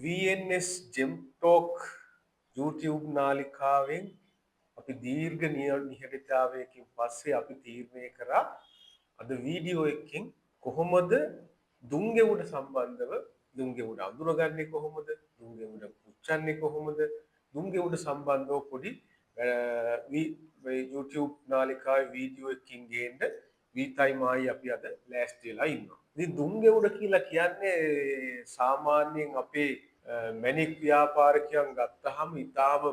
VNS Gem Talk YouTube නාලිකාවෙන් අපි දීර්ඝ නිහඬතාවයකින් පස්සේ අපි තීරණය කරා අද වීඩියෝ එකකින් කොහොමද දුම්ගෙවුඩ සම්බන්ධව දුම්ගෙවුඩ අඳුරගන්නේ කොහොමද දුම්ගෙවුඩ පුච්චන්නේ කොහොමද දුම්ගෙවුඩ සම්බන්ධව පොඩි YouTube නාලිකාවේ වීඩියෝ එකකින් ගේන්න වීතයි මායි අපි අද ලෑස්ති වෙලා ඉන්නවා. ඉතින් දුම්ගෙවුඩ කියලා කියන්නේ සාමාන්‍යයෙන් අපේ මැණික් ව්‍යාපාරිකයන් ගත්තාම ඊටාම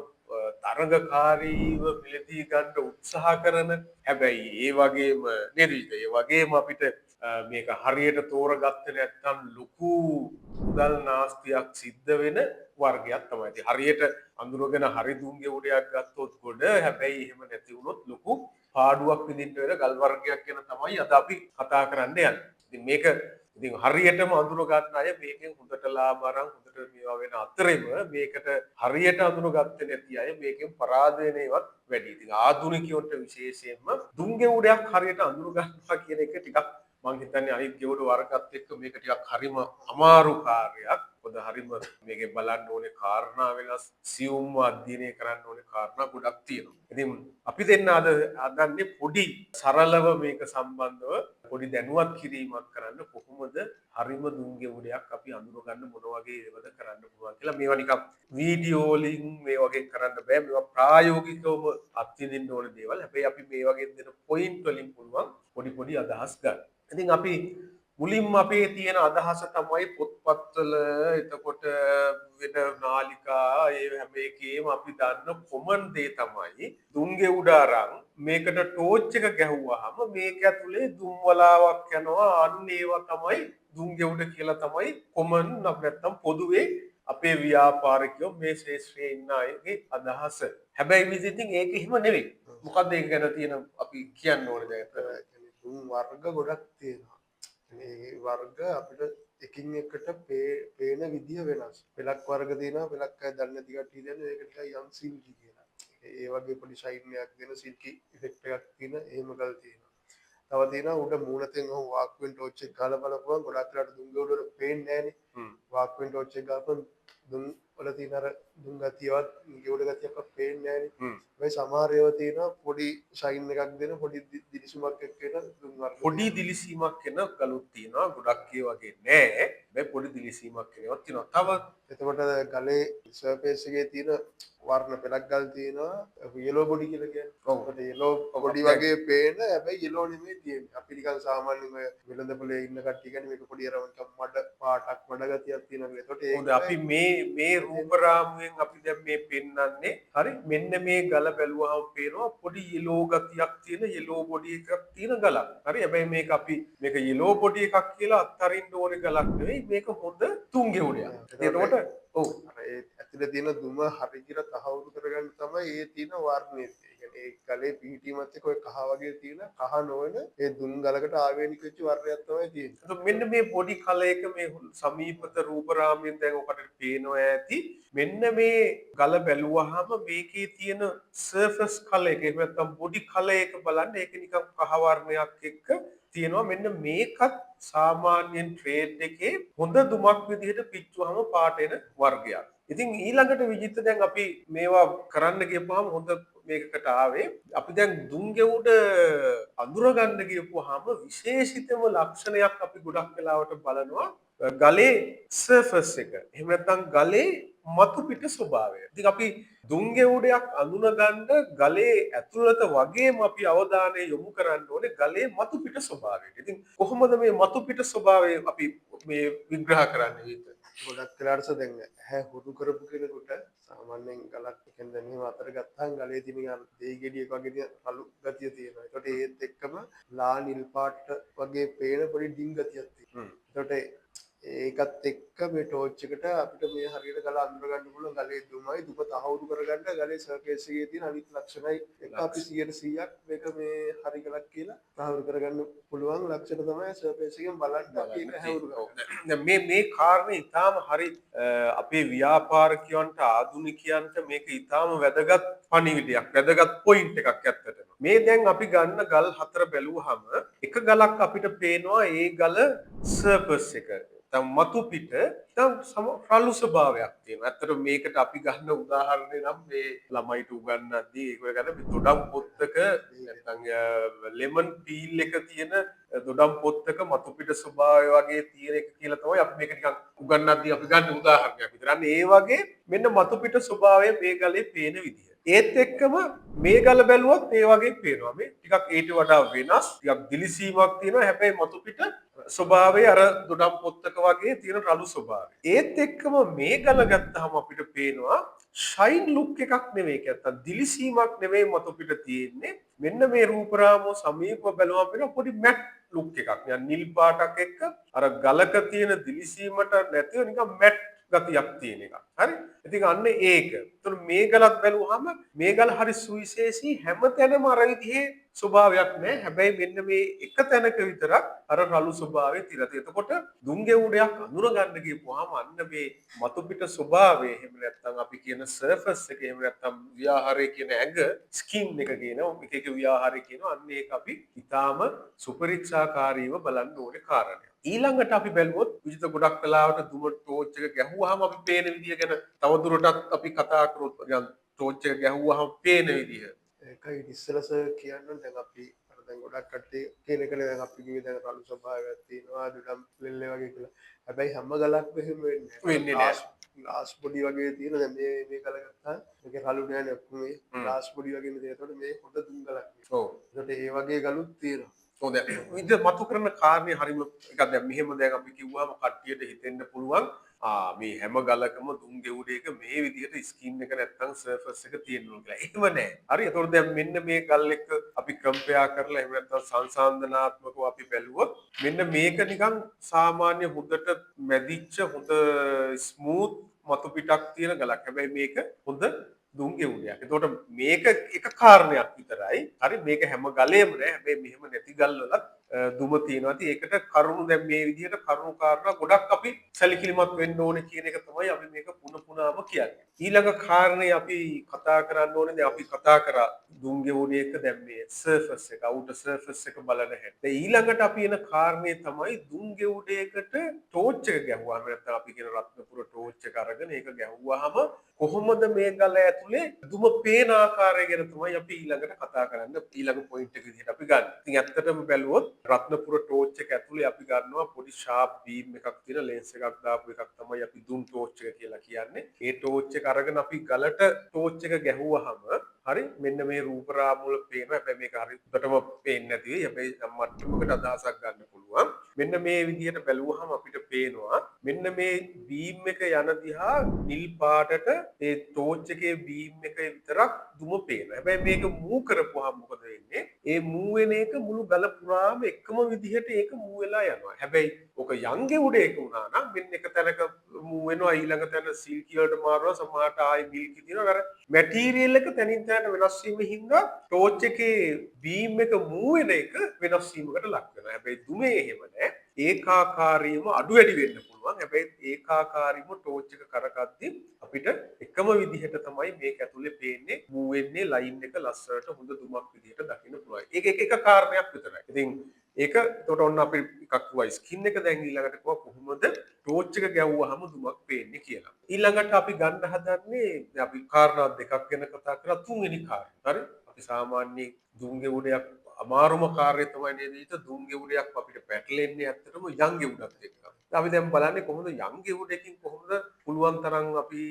තරඟකාරීව මිලදී ගන්න උත්සාහ කරන හැබැයි ඒ වගේම නේද ඒ වගේම අපිට මේක හරියට තෝරගත්තේ නැත්නම් ලොකු මුදල් නාස්තියක් සිද්ධ වෙන වර්ගයක් තමයි. ඉතින් හරියට අඳුරගෙන හරි දුම්ගෙවුඩයක් ගත්තොත් ගොඩ හැබැයි එහෙම නැති වුණොත් ලොකු පාඩුවක් විඳින්න වෙන ගල් වර්ගයක් ගැන තමයි අද අපි කතා කරන්න යන්නේ. ඉතින් මේක ඉතින් හරියටම අඳුර ගන්න අය මේකෙන් හොඳට ලාභ අරන් හොඳට මේවා වෙන අතරෙම මේකට හරියට අඳුරගත්තේ නැති අය මේකෙන් පරාද වෙන ඒවත් වැඩි. ඉතින් ආධුනිකයන්ට විශේෂයෙන්ම දුම්ගෙවුඩයක් හරියට අඳුර ගන්නවා කියන එක ටිකක් මම හිතන්නේ අනිත් ගෙවුඩ වර්ගات එක්ක මේක ටිකක් හරිම අමාරු කාර්යයක්. පොද හරිම මේකේ බලන්න ඕනේ කාරණා වෙනස් සියුම්ව අධ්‍යයනය කරන්න ඕනේ කාරණා ගොඩක් තියෙනවා. ඉතින් අපි දෙන්න අද හදන්නේ පොඩි සරලව මේක සම්බන්ධව පොඩි දැනුවත් කිරීමක් කරන්න කොහොමද හරිම දුම්ගෙවුඩයක් අපි අඳුර ගන්න මොන වගේ ඒවද කරන්න පුළුවන් කියලා මේවා නිකන් වීඩියෝ වලින් මේ වගේ කරන්න බෑ. මේවා ප්‍රායෝගිකවම අත්විඳින්න ඕන දේවල්. හැබැයි අපි මේ වගේ දෙන පොයින්ට් වලින් පුළුවන් පොඩි අදහස් ගන්න. ඉතින් අපි මුලින්ම අපේ තියෙන අදහස තමයි පොත්පත්වල එතකොට වෙන නාලිකා ඒ හැම එකේම අපි දන්න කොමන් දේ තමයි දුම්ගෙවුඩ අරන් මේකට ටෝච් එක ගැහුවාම මේක ඇතුලේ දුම් වලාවක් යනවා අන්න ඒවා තමයි දුම්ගෙවුඩ කියලා තමයි කොමන් නැත්නම් පොදුවේ අපේ ව්‍යාපාරිකයෝ මේ ශාස්ත්‍රයේ ඉන්න අයගේ අදහස. හැබැයි විසිටින් ඒක එහෙම නෙවෙයි. මොකද්ද ඒක ගැන තියෙන අපි කියන්න ඕනේ දැන් දුම් වර්ග ගොඩක් තියෙනවා. මේ වර්ග අපිට එකින් එකට පේන විදිය වෙනස්. පෙලක් වර්ග තියෙනවා. පෙලක් අය දන්නේ නැති කට්ටිය දන්නේ ඒකට යම් සිල්කි කියලා. ඒ වගේ පොඩි ෂයින් එකක් දෙන සිල්කි ඉෆෙක්ට් එකක් තියෙන එහෙම ගල් තියෙනවා. තව තියෙනවා උඩ මූණතෙන් ඔහු වාක්වෙන් ටෝච් එක ගාලා බලපුවම ගොඩක් වෙලාට දුම් ගවුඩ පේන්නේ නැහනේ. වාක්වෙන් ටෝච් එක ගාපන් දුම් වල තියෙන අර දුම් ගතියවත් ගෙවුඩ ගතියක්වත් පේන්නේ නැහනේ. මේ සමහර ඒවා තියෙනවා පොඩි ෂයින් එකක් දෙන පොඩි දිලිසුමක් එක්ක එන දුම් වර්ග. පොඩි දිලිසීමක් එන ගලුත් තියෙනවා. ගොඩක් ඒ වගේ නෑ. මේ පොඩි දිලිසීමක් එනවත් තියෙනවා. තව එතකොට ගලේ සර්ෆේස් එකේ තියෙන වර්ණ පෙලක් ගල් තියෙනවා යෙලෝ බොඩි කියලා කියන්නේ. ඔව්. ඒකට යෙලෝ බොඩි වගේ පේන හැබැයි යෙලෝ නෙමෙයි තියෙන්නේ. අපි නිකන් සාමාන්‍යයෙන් ඔය වෙළඳපොලේ ඉන්න කට්ටිය කියන්නේ මේක පොඩි අර මඩ පාටක් මඩ ගතියක් තියෙනවා. ඒකට ඒක අපි මේ රූප රාමුවෙන් අපි දැන් මේ පෙන්වන්නේ හරි මෙන්න මේ ගල බැලුවාම පේනවා පොඩි යෙලෝ ගතියක් තියෙන යෙලෝ බොඩි එකක් තියෙන ගලක්. හරි හැබැයි මේක යෙලෝ බොඩි එකක් කියලා අත්හරින්න ඕනේ ගලක් නෙවෙයි මේක හොඳ තුන්ගෙවුඩයක්. එතකොට ඔව් අර ඒ ඇතුලේ තියෙන දුම හරි කියලා තහවුරු කරගන්න තමයි ඒ තියෙන වර්ණය. ඒ කියන්නේ ඒ ගලේ පිහිටීමත් එක්ක ඔය කහ වගේ තියෙන කහ නොවන ඒ දුම් ගලකට ආවේනික වෙච්ච වර්ණයක් තමයි තියෙන්නේ. එතකොට මෙන්න මේ පොඩි කලයක මේ සමීපත රූප රාමයෙන් දැන් ඔකට පේනවා ඇති මෙන්න මේ ගල බැලුවාම මේකේ තියෙන සර්ෆස් කලර් එක එහෙම නැත්නම් බොඩි කලර් එක බලන්න ඒක නිකන් කහ වර්ණයක් එක්ක තියෙනවා මෙන්න මේකත් සාමාන්‍යයෙන් ට්‍රේඩ් එකේ හොඳ දුමක් විදිහට පිච්චුවම පාට එන වර්ගයක්. ඉතින් ඊළඟට විජිත දැන් අපි මේවා කරන්න ගියපුවාම හොඳ මේකකට ආවේ අපි දැන් දුම්ගෙවුඩ අඳුර ගන්න ගියපුවාම විශේෂිතම ලක්ෂණයක් අපි ගොඩක් වෙලාවට බලනවා ගලේ සර්ෆස් එක. එහෙම නැත්නම් ගලේ මතු පිට ස්වභාවය. ඉතින් අපි දුම්ගෙවුඩයක් අඳුන ගන්න ගලේ ඇතුළත වගේම අපි අවධානය යොමු කරන්න ඕනේ ගලේ මතු පිට ස්වභාවයට. ඉතින් කොහොමද මේ මතු පිට ස්වභාවය අපි මේ විග්‍රහ කරන්නේ විතර? ගොඩක් වෙලාට දැන් ඇහැ හුරු කරපු කෙනෙකුට සාමාන්‍යයෙන් ගලක් කියන්නේ මෙහෙම අතර ගත්තාම ගලේ තියෙන දෙයි ගෙඩියක් වගේ අලු ගතිය තියෙනවා. ඒකට ඒත් එක්කම ලා නිල් පාට වගේ පේන පොඩි ඩිං ගතියක් තියෙනවා. ඒකට ඒකත් එක්ක මේ ටෝච් එකට අපිට මේ හරියට ගල අඳුර ගන්න පුළුවන් ගලේ දුමයි දුම තහවුරු කරගන්න ගලේ සර්ෆේස් එකේ තියෙන අනිත් ලක්ෂණයි එක අපි 100%ක් මේක මේ හරි ගලක් කියලා තහවුරු කරගන්න පුළුවන් ලක්ෂණ තමයි සර්ෆේස් එකෙන් බලන්න අපි හැවුරු කරන්නේ. මේ කාරණේ ඊටාම හරි අපේ ව්‍යාපාරිකයන්ට ආධුනිකයන්ට මේක ඊටාම වැදගත් පණිවිඩයක් වැදගත් පොයින්ට් එකක් ඇත්තටම. මේ දැන් අපි ගන්න ගල් හතර බැලුවහම එක ගලක් අපිට පේනවා ඒ ගල සර්ෆස් එක. තම මතු පිට තම රළු ස්වභාවයක් තියෙනවා. ඇත්තට මේකට අපි ගන්න උදාහරණය නම් මේ ළමයිට උගන්වද්දී ඒක ගන්න මේ දොඩම් පොත්තක නැත්නම් ලෙමන් පීල් එක තියෙන දොඩම් පොත්තක මතු පිට ස්වභාවය වගේ තියෙන එක කියලා තමයි අපි මේක නිකන් උගන්වද්දී අපි ගන්න උදාහරණයක් විතර. අන්න ඒ වගේ මෙන්න මතු පිට ස්වභාවය මේ ගලේ පේන විදිය. ඒත් එක්කම මේ ගල බැලුවොත් ඒ වගේ පේනවා. මේ ටිකක් ඊට වඩා වෙනස්. ටිකක් දිලිසීමක් තියෙනවා. හැබැයි මතු පිට ස්වභාවය අර දොඩම් පොත්තක වගේ තියෙන රළු ස්වභාවය. ඒත් එක්කම මේ ගල ගත්තාම අපිට පේනවා ෂයින් ලුක් එකක් නෙවෙයි. ඒක නැත්තම් දිලිසීමක් නෙවෙයි මතු පිට තියෙන්නේ. මෙන්න මේ රූප රාමුව සමීපව බලුවම පේන පොඩි මැට් ලුක් එකක්. නිකන් නිල් පාටක් එක්ක අර ගලක තියෙන දිලිසීමට නැතිව නිකන් මැට් ගතියක් තියෙන එකක්. හරි? ඉතින් අන්න ඒක. ඒතර මේ ගලත් බැලුවාම මේ ගල හරි සුවිශේෂී හැමතැනම අර විදිහේ ස්වභාවයක් නැහැ. හැබැයි මෙන්න මේ එක තැනක විතරක් අර රළු ස්වභාවය තිරත. එතකොට දුංගෙවුඩයක් අඳුර ගන්න ගියපුවාම අන්න මේ මතු පිට ස්වභාවය එහෙම නැත්නම් අපි කියන සර්ෆස් එක එහෙම නැත්නම් ව්‍යාහාරය කියන ඇඟ ස්කින් එක කියනවා. එක එක ව්‍යාහාරය කියනවා. අන්න ඒක අපි ඊටාම සුපරික්ෂාකාරීව බලන්න ඕනේ කාරණයක්. ඊළඟට අපි බැලුවොත් විජිත ගොඩක් වෙලාවට දුම ටෝච් එක ගැහුවාම අපි පේන විදිය ගැන තවදුරටත් අපි කතා කරොත් ටෝච් එක ගැහුවාම පේන විදිය. ඒකයි ඉස්සෙල්ලා සර් කියන්න දැන් අපි අර දැන් ගොඩක් කට්ටිය කියන එකනේ දැන් අපි කිව්වේ දැන් රළු ස්වභාවයක් තියෙනවා දුඩම් ලෙල්ලේ වගේ කියලා. හැබැයි හැම ගලක්ම එහෙම වෙන්නේ නැහැ. ග්ලාස් බොඩි වගේ තියෙන දැන් මේ ගල ගත්තා මේකේ රළු නෑ නේ ඔක්කොම මේ ග්ලාස් බොඩි වගේ නේ. ඒකට මේ හොඳ දුම් ගලක්. ඔව්. ඒකට ඒ වගේ ගලුත් තියෙනවා. හොඳයි. ඉතින් මතු කරන කාරණේ හරිම එකක් දැන් මෙහෙම දැන් අපි කිව්වම කට්ටියට හිතෙන්න පුළුවන් මේ හැම ගලකම දුම් ගෙවුරේක මේ විදිහට ස්කින් එක නැත්තම් සර්ෆස් එක තියෙනවා කියලා. එහෙම නෑ. හරි. ඒතකොට දැන් මෙන්න මේ ගල් එක්ක අපි කම්පෙයාර් කරලා එහෙම නැත්තම් සංසන්දනාත්මකව අපි බැලුවොත් මෙන්න මේක නිකන් සාමාන්‍ය හොඳට මැදිච්ච හොඳ ස්මූත් මතු පිටක් තියෙන ගලක්. හැබැයි මේක හොඳ දුම් ගෙවුරයක්. එතකොට මේක එක කාරණයක් විතරයි. හරි මේක හැම ගලේම නෑ. හැබැයි මෙහෙම නැති ගල් වලත් දුම තියෙනවා. ඉතින් ඒකට කරුණු දැන් මේ විදිහට කරුණු කාරණා ගොඩක් අපි සැලකිලිමත් වෙන්න ඕනේ කියන එක තමයි අපි මේක පුන පුනාම කියන්නේ. ඊළඟ කාරණේ අපි කතා කරන්න ඕනේ දැන් අපි කතා කරා දුම් ගෙවුරේක දැන් මේ සර්ෆස් එක අවුටර් සර්ෆස් එක බලන හැටි. දැන් ඊළඟට අපි එන කාරණේ තමයි දුම් ගෙවුරේකට ටෝච් එක ගැහුවාම නැත්නම් අපි කියන රත්නපුර ටෝච් එක අරගෙන ඒක ගැහුවාම කොහොමද මේ ගල ඇතුලේ දුම පේන ආකාරය ගැන තමයි අපි ඊළඟට කතා කරන්න ඊළඟ පොයින්ට් එක විදිහට අපි ගන්න. ඉතින් ඇත්තටම බැලුවොත් රත්නපුර ටෝච් එක ඇතුලේ අපි ගන්නවා පොඩි ෂාප් බීම් එකක් තියෙන ලෙන්ස් එකක් දාපු එකක් තමයි අපි දුම් ටෝච් එක කියලා කියන්නේ. ඒ ටෝච් එක අරගෙන අපි ගලට ටෝච් එක ගැහුවාම හරි මෙන්න මේ රූප රාමු වල පේනවා. හැබැයි මේක හරි උඩටම පේන්නේ නැති වෙයි. හැබැයි මට්ටමකට අදහසක් ගන්න පුළුවන්. මෙන්න මේ විදිහට බැලුවහම අපිට පේනවා මෙන්න මේ බීම් එක යන දිහා නිල් පාටට ඒ ටෝච් එකේ බීම් එක විතරක් දුම පේනවා. හැබැයි මේක මූව් කරපුවාම මොකද වෙන්නේ? ඒ මූව් වෙන එක මුළු ගල පුරාම එකම විදිහට ඒක මූව් වෙලා යනවා. හැබැයි ඔක යංගේ උඩේක වුණා නම් මෙන්න එක තැනක මූව් වෙනවා ඊළඟ තැන සිල්කි වලට මාරුවා සමහරට ආයි මිල්කි තියෙනවා. අර මැටීරියල් එක තනින් තැනට වෙනස් වීම හින්දා ටෝච් එකේ බීම් එක මූව් වෙන එක වෙනස් වීමකට ලක් වෙනවා. හැබැයි දුමේ එහෙම නැහැ. ඒකාකාරීව අඩු වැඩි වෙන්න පුළුවන්. හැබැයි ඒකාකාරීව ටෝච් එක කරකද්දී අපිට එකම විදිහට තමයි මේක ඇතුලේ පේන්නේ මූව් වෙන්නේ ලයින් එක ලස්සනට හොඳ දුමක් විදිහට දකින්න පුළුවන්. ඒක එක කාරණයක් විතරයි. ඉතින් ඒක එතකොට ඔන්න අපි එකක් කිව්වා ස්කින් එක දැන් ඊළඟට කිව්වා කොහොමද ටෝච් එක ගැව්වහම දුමක් පේන්නේ කියලා. ඊළඟට අපි ගන්න හදන්නේ අපි කාරණා දෙකක් ගැන කතා කරලා තුන්වෙනි කාරණා. හරි? අපි සාමාන්‍ය දුම්ගෙවුඩයක් අමාරුම කාර්යය තමයි නේද? ඊට දුම්ගෙවුඩයක් අපිට පැටලෙන්නේ ඇත්තටම යංගෙවුඩත් එක්ක. අපි දැන් බලන්නේ කොහොමද යංගෙවුඩකින් කොහොමද පුළුවන් තරම් අපි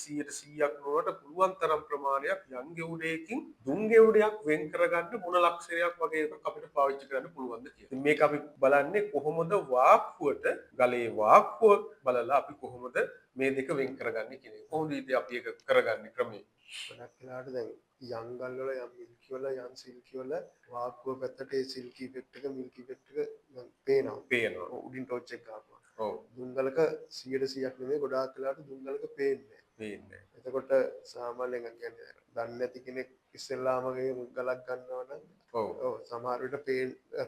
100%ක් නොවට පුළුවන් තරම් ප්‍රමාණයක් යංගෙවුඩයකින් දුම්ගෙවුඩයක් වෙන් කරගන්න මොන ලක්ෂණයක් වගේ එකක් අපිට පාවිච්චි කරන්න පුළුවන්ද කියලා. ඉතින් මේක අපි බලන්නේ කොහොමද වාක්කුවට ගලේ වාක්කුව බලලා අපි කොහොමද මේ දෙක වෙන් කරගන්නේ කියන එක. කොහොමද ඉතින් අපි ඒක කරගන්නේ ක්‍රමය? ගොඩක් වෙලාවට දැන් යංගල් වල යම් මිල්කි වල යම් සිල්කි වල වාක්කුව පැත්තට ඒ සිල්කි ඉෆෙක්ට් එක මිල්කි ඉෆෙක්ට් එක පේනවා. උඩින් ටෝච් එක ගන්නවා. ඔව්. දුම්ගලක 100%ක් නෙමෙයි ගොඩාක් වෙලාවට දුම්ගලක පේන්නේ නැහැ. එතකොට සාමාන්‍යයෙන් කියන්නේ දන්නේ නැති කෙනෙක් ඉස්සෙල්ලාම ගලක් ගන්නවා නම් ඔව් සමහර විට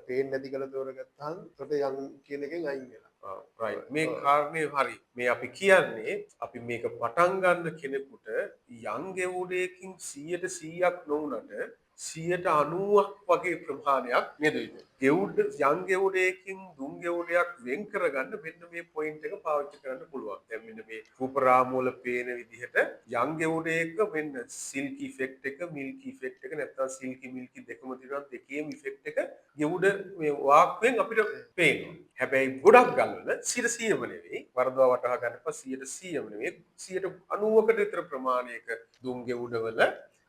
පේන්නේ නැති ගල තෝරගත්තාම එතකොට යම් කියන එකෙන් අයින් වෙනවා. රයිට් මේ කාරණේ හරි. මේ අපි කියන්නේ අපි මේක පටන් ගන්න කෙනෙකුට යං ගෙවුඩයකින් 100%ක් නොවුනට 90%ක් වගේ ප්‍රමාණයක් නේද ඉන්නේ. ගෙවුඩ යං ගෙවුඩයකින් දුම් ගෙවුඩයක් වෙන් කරගන්න මෙන්න මේ පොයින්ට් එක පාවිච්චි කරන්න පුළුවන්. දැන් මෙන්න මේ රූපරාම වල පේන විදිහට යං ගෙවුඩයක මෙන්න සිල්කි ඉෆෙක්ට් එක, මිල්කි ඉෆෙක්ට් එක නැත්නම් සිල්කි මිල්කි දෙකම තියෙනවා. දෙකේම ඉෆෙක්ට් එක ගෙවුඩ මේ වාක්වෙන් අපිට පේනවා. හැබැයි ගොඩක් ගල්වල 100%ම නෙවෙයි. වරදවා වටහා ගන්න එපා 100%ම නෙවෙයි. 90%කට විතර ප්‍රමාණයක දුම් ගෙවුඩවල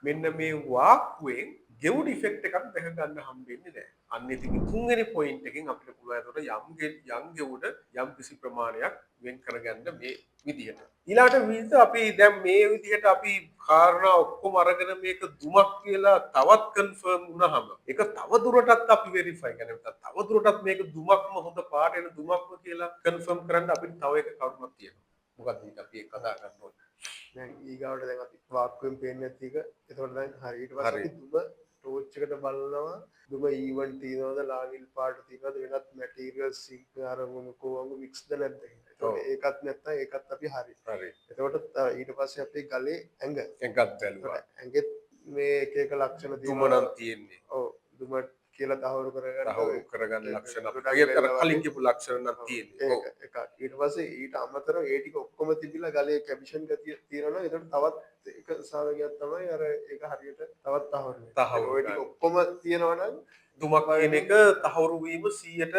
මෙන්න මේ වාක්වෙන් ගෙවුඩ ඉෆෙක්ට් එකක් දැක ගන්න හම්බෙන්නේ නැහැ. අන්න ඉතින් තුන්වෙනි පොයින්ට් එකෙන් අපිට පුළුවන් එතකොට යම් ගෙවුඩ යම් කිසි ප්‍රමාණයක් වෙන් කරගන්න මේ විදිහට. ඊළාට විදිහට අපි දැන් මේ විදිහට අපි කාරණා ඔක්කොම අරගෙන මේක දුමක් කියලා තවත් කන්ෆර්ම් වුණාම ඒක තව දුරටත් අපි වෙරිෆයි කරනවා. තව දුරටත් මේක දුමක්ම හොඳ පාට එන දුමක්ම කියලා කන්ෆර්ම් කරන්න අපිට තව එක කරුණක් තියෙනවා. මොකක්ද අපි ඒක කතා කරන්න ඕනේ. දැන් ඊගාවට දැන් අපි වාක්කුවෙන් පේන්නේ නැති එක. ඒතකොට දැන් හරි ඊට පස්සේ අපි දුම ටෝච් එකට බලනවා. දුම ඊවන් තියනවද ලානිල් පාට තියනවද වෙනත් මැටීරියල්ස් අර මොකෝවම මික්ස්ද නැද්ද කියලා. ඒතකොට ඒකත් නැත්නම් ඒකත් අපි හරි. හරි. එතකොට ඊට පස්සේ අපි ගලේ ඇඟ එකක් බැලුවා. ඇඟෙත් මේ එක ලක්ෂණ දුම නම් තියෙන්නේ. ඔව් දුම කියලා තහවුරු කරගන්න ලක්ෂණ අපිට අර කලින් කියපු ලක්ෂණ නම් තියෙන්නේ. ඔව්. එකක්. ඊට පස්සේ ඊට අමතරව ඒ ටික ඔක්කොම තිබිලා ගලේ කැමිෂන් ගතිය තියෙනවා. ඒකට තවත් එක සාධකයක් තමයි අර ඒක හරියට තවත් තහවුරු වෙනවා. ඔය ටික ඔක්කොම තියෙනවා නම් දුමක් කියන එක තහවුරු වීම 100ට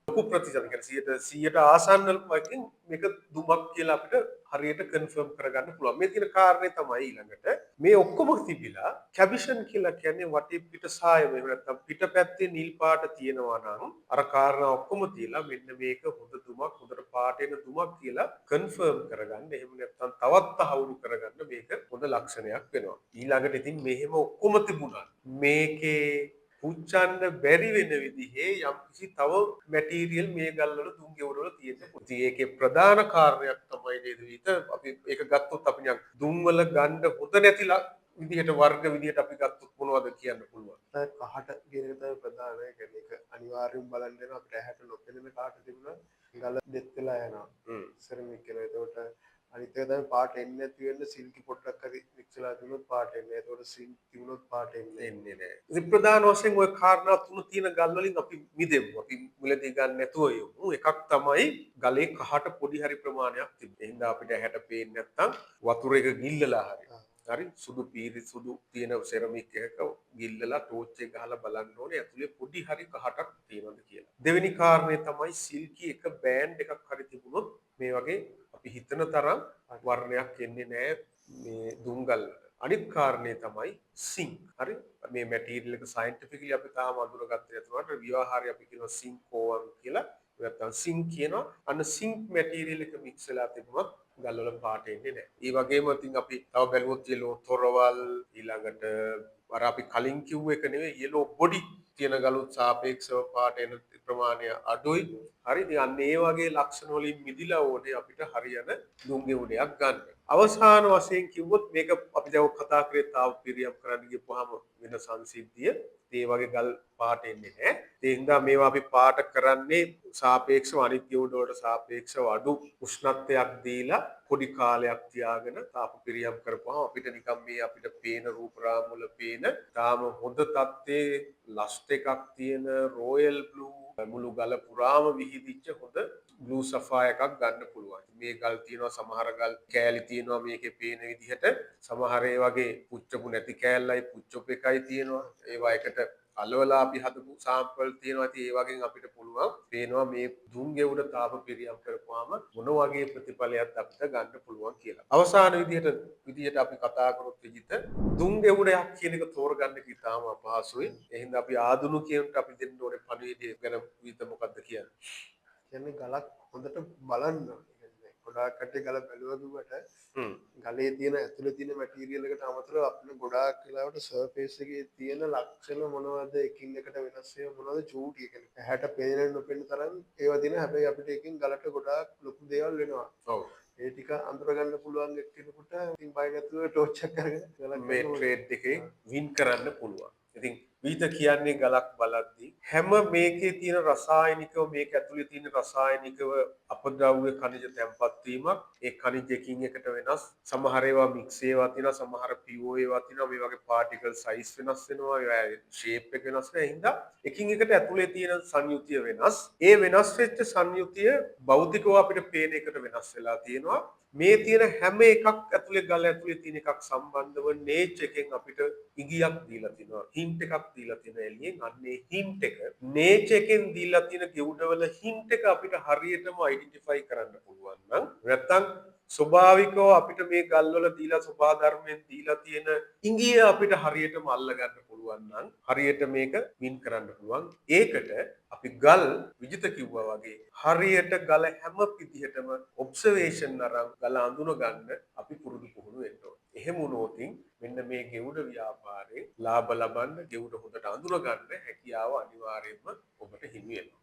ලොකු ප්‍රතිශත කියන්නේ 100ට ආසන්න වකින් මේක දුමක් කියලා අපිට හරියට කන්ෆර්ම් කරගන්න පුළුවන්. මේ තියෙන කාරණේ තමයි ඊළඟට මේ ඔක්කොම තිබිලා කැබිෂන් කියලා කියන්නේ වටේ පිට සායම එහෙම නැත්නම් පිටපැත්තේ නිල් පාට තියෙනවා නම් අර කාරණා ඔක්කොම තියලා මෙන්න මේක හොඳ දුමක් හොඳට පාට එන දුමක් කියලා කන්ෆර්ම් කරගන්න. එහෙම නැත්නම් තවත් තහවුරු කරගන්න මේක හොඳ ලක්ෂණයක් වෙනවා. ඊළඟට ඉතින් මෙහෙම ඔක්කොම තිබුණා. මේකේ පුච්චන්න බැරි වෙන විදිහේ යම්කිසි තව මැටීරියල් මේ ගල්වල දුම් ගෙවුරවල තියෙන්න පුළුවන්. ඉතින් ඒකේ ප්‍රධාන කාරණයක් තමයි නේද විත අපි ඒක ගත්තොත් අපි නිකන් දුම් වල ගන්න හොඳ නැතිලා විදිහට වර්ග විදිහට අපි ගත්තොත් මොනවද කියන්න පුළුවන්. කහට කියන එක තමයි ප්‍රධාන. ඒ කියන්නේ ඒක අනිවාර්යයෙන් බලන්න වෙනවා. අපිට ඇහැට නොපෙනෙන කාට තිබුණා ගල දෙත් වෙලා යනවා. සෙරමික් කියලා. ඒකට අනිත් එක තමයි පාට එන්නේ නැති වෙන්න සිල්කි පොට්ටක් හරි මික්ස් වෙලා තිබුණොත් පාට එන්නේ. ඒකට සිල්ක් තිබුණොත් පාට එන්නේ නැහැ. ඉතින් ප්‍රධාන වශයෙන් ওই කාරණා තුන තියෙන ගල් වලින් අපි මිදෙමු. අපි මුලදී ගන්න නැතුව යමු. එකක් තමයි ගලේ කහට පොඩි හරි ප්‍රමාණයක් තිබෙනවා. එහෙනම් අපිට ඇහැට පේන්නේ නැත්තම් වතුර එක ගිල්ලලා හරි සුදු පීරි සුදු තියෙන සෙරමික් එකක ගිල්ලලා ටෝච් එක ගහලා බලන්න ඕනේ ඇතුලේ පොඩි හරි කහටක් තියෙනවද කියලා. දෙවෙනි කාරණේ තමයි සිල්කි එක බෑන්ඩ් එකක් හරි තිබුණොත් මේ වගේ අපි හිතන තරම් වර්ණයක් එන්නේ නැහැ මේ දුම්ගල් වල. අනිත් කාරණේ තමයි සිංක්. හරි මේ මැටීරියල් එක සයන්ටිෆිකලි අපි තාම අඳුරගත්තේ නැතුනට ව්‍යවහාරය අපි කියනවා සිංකෝවන් කියලා. නැත්නම් සිංක් කියනවා. අන්න සිංක් මැටීරියල් එක මික්ස් වෙලා තිබුණොත් ගල් වල පාට එන්නේ නැහැ. ඒ වගේම ඉතින් අපි තව බැලුවොත් yellow තොරවල් ඊළඟට අර අපි කලින් කිව්ව එක නෙවෙයි yellow body තියෙන ගලුත් සාපේක්ෂව පාට එන ප්‍රමාණය අඩුයි. හරි ඉතින් අන්න ඒ වගේ ලක්ෂණ වලින් මිදිලා ඕනේ අපිට හරියන දුම්ගේ උඩයක් ගන්න. අවසාන වශයෙන් කිව්වොත් මේක අපි දැන් කතා කරේ තාව පිරියම් කරන්න ගියපුවාම වෙන සංසිද්ධිය ඒ වගේ ගල් පාට එන්නේ නැහැ. ඒ හින්දා මේවා අපි පාට කරන්නේ සාපේක්ෂව අනිත් ගෙවුඩ වලට සාපේක්ෂව අඩු උෂ්ණත්වයක් දීලා පොඩි කාලයක් තියාගෙන තාප පිරියම් කරපුවාම අපිට නිකන් මේ අපිට පේන රූප රාම වල පේන තාම හොඳ තත්ත්වයේ ලස්ට් එකක් තියෙන රොයල් බ්ලූ මුළු ගල පුරාම විහිදිච්ච හොඳ බ්ලූ සෆා එකක් ගන්න පුළුවන්. මේ ගල් තියෙනවා සමහර ගල් කෑලි තියෙනවා මේකේ පේන විදිහට සමහර ඒ වගේ පුච්චපු නැති කෑල්ලයි පුච්චපු එකයි තියෙනවා. ඒවා එකට අලවලා අපි හදපු සාම්පල් තියෙනවා. ඉතින් ඒ වගේ අපිට පුළුවන් පේනවා මේ දුම් ගෙවුඩ තාප පිරියම් කරපුවාම මොන වගේ ප්‍රතිඵලයක් අපිට ගන්න පුළුවන් කියලා. අවසාන විදිහට අපි කතා කරොත් විදිහට දුම් ගෙවුඩයක් කියන එක තෝරගන්න ඉතාම අපහසුයි. එහෙනම් අපි ආධුනිකයන්ට අපි දෙන්න ඕනේ පණිවිඩය ගැන විතර මොකද්ද කියන්නේ? කියන්නේ ගලක් හොඳට බලන්න ඕනේ. ගොඩාක් කට්ටිය ගල බැලුවදුවට ගලේ තියෙන ඇතුලේ තියෙන මැටීරියල් එකට අමතරව අපිට ගොඩාක් වෙලාවට සර්ෆේස් එකේ තියෙන ලක්ෂණ මොනවද එකින් එකට වෙනස් වෙන මොනවද චූටි කියන්නේ ඇහැට පේන නොපෙනෙන තරම් ඒවා දින හැබැයි අපිට එකකින් ගලට ගොඩාක් ලොකු දේවල් වෙනවා. ඔව්. ඒ ටික අඳුර ගන්න පුළුවන් එක්කෙනෙකුට ඉතින් බය නැතුව ටෝච් එක කරගෙන මේ ට්‍රේඩ් එකේ වින් කරන්න පුළුවන්. ඉතින් වීත කියන්නේ ගලක් බලද්දී හැම මේකේ තියෙන රසායනිකව මේක ඇතුලේ තියෙන රසායනිකව අපද්‍රව්‍ය khනිජ තැන්පත් වීමක් ඒ khනිජ එකින් එකට වෙනස් සමහර ඒවා මික්ස් ඒවා තියෙනවා සමහර පියෝ ඒවා තියෙනවා මේ වගේ පාටිකල් සයිස් වෙනස් වෙනවා ඒවා ෂේප් එක වෙනස් වෙනවා හින්දා එකින් එකට ඇතුලේ තියෙන සංයුතිය වෙනස් ඒ වෙනස් වෙච්ච සංයුතිය භෞතිකව අපිට පේන එකට වෙනස් වෙලා තියෙනවා මේ තියෙන හැම එකක් ඇතුලේ ගල ඇතුලේ තියෙන එකක් සම්බන්ධව නේච් එකෙන් අපිට ඉඟියක් දීලා තිනවා හින්ට් එකක් දීලා තියෙනවා එළියෙන් අන්නේ හින්ට් එක නේච් එකෙන් දීලා තියෙන ගෙවුඩවල හින්ට් එක අපිට හරියටම අයිඩෙන්ටිෆයි කරන්න පුළුවන් නම් නැත්තම් ස්වභාවිකව අපිට මේ ගල්වල දීලා සබහා ධර්මයෙන් දීලා තියෙන ඉඟිය අපිට හරියටම අල්ල ගන්න පුළුවන් නම් හරියට මේක වින් කරන්න පුළුවන් ඒකට අපි ගල් විජිත කිව්වා වගේ හරියට ගල හැම පිටියටම ඔබ්සර්වේෂන් අරන් ගල අඳුන ගන්න අපි පුරුදු පුහුණු වෙන්න ඕනේ. එහෙම වුණොතින් මෙන්න මේ ගෙවුඩ ව්‍යාපාරේ ලාභ ලබන්න ගෙවුඩ හොඳට අඳුන ගන්න හැකියාව අනිවාර්යයෙන්ම ඔබට හිමි වෙනවා.